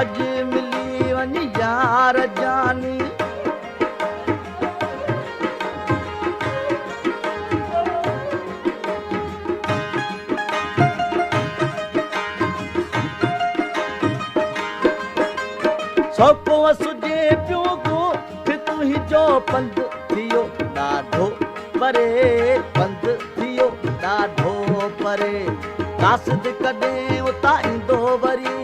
अॼु मिली वञ यार जानी सौको सुजे पियो गो तूं ही जो पंध थियो ॾाढो परे पंध थियो ॾाढो परे कासिद कॾहिं उतां ईंदो वरी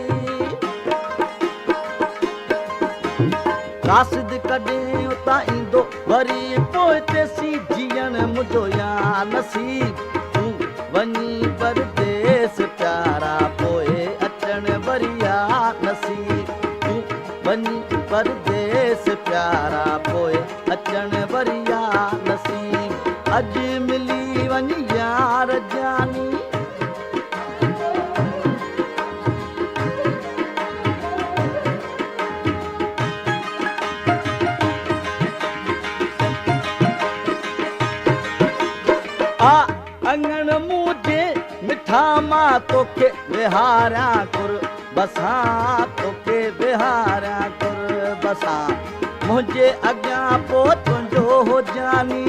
कासिद कॾहिं उतां ईंदो वरी पोइ तेसी जीअण मुंहिंजो या नसीब तूं वञी परदेस प्यारा पोइ अचण वरी या नसीब तूं वञी परदेस प्यारा पोइ अचण वरी या नसीब अॼु मिली वञ यार जानी आ अंगण मुंहिंजे मिठा मां तोखे विहारियां कुर बसां तोखे विहारियां कुर बसां मुंहिंजे अॻियां पोइ तुंहिंजो हो जानी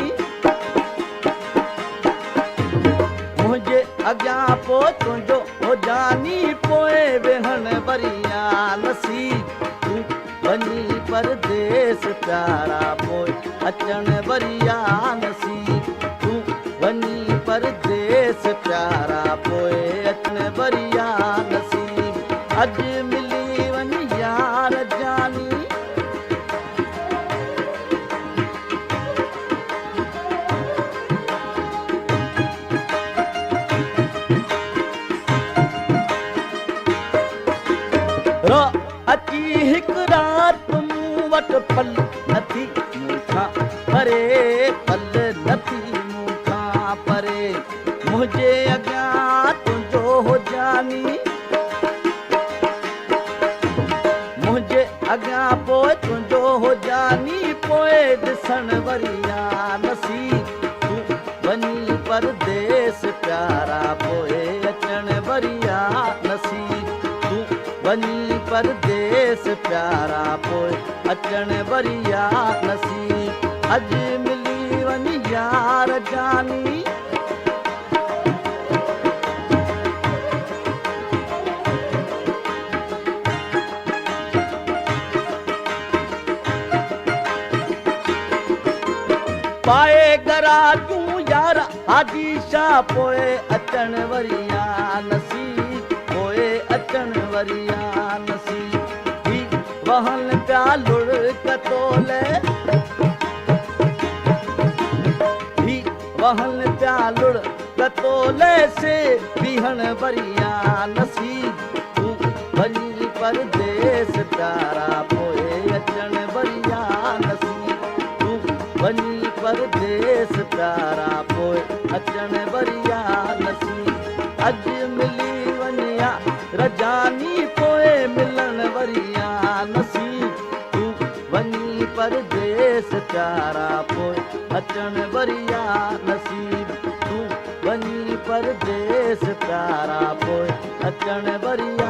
मुंहिंजे अॻियां पोइ तुंहिंजो हो जानी पोइ वेहण वरी या नसीब तूं वञी परदेस प्यारा पोइ अचण वरी या नसीब तूं वञी परदेस प्यारा पोइ अचण वरी या नसीब अॼु मिली वञ यार जानी अची हिकु राति मूं वटि पल नथी मूंखां परे पल नथी मूंखां परे मुंहिंजे अॻियां तुंहिंजो हो जानी मुंहिंजे अॻियां पोइ तुंहिंजो हो जानी पोइ ॾिसण वरी या नसीब तूं वञी परदेस प्यारा पोइ अचण वरी या नसीब तूं वञी परदेस प्यारा पोइ अचण वरी या नसीब अॼु मिली वञ यार जानी पाए गरा तूं यार हाजी शाह पोइ अचण वरी या नसीब पोइ अचण वरी या नसीब ही वहन पिया लुड़ कतोले ही वहन पिया लुड़ कतोले से बीहण वरी या नसीब तूं वञी परदेस प्यारा पोइ अचण वरी या नसीब तूं वञी परदेस प्यारा पोइ अचण वरी या नसीब अॼु मिली वञ या रजानी पोइ मिलण वरी या नसीब तूं वञी परदेस प्यारा पोइ अचण वरी या नसीब तूं वञी परदेस प्यारा पोइ अचण वरी या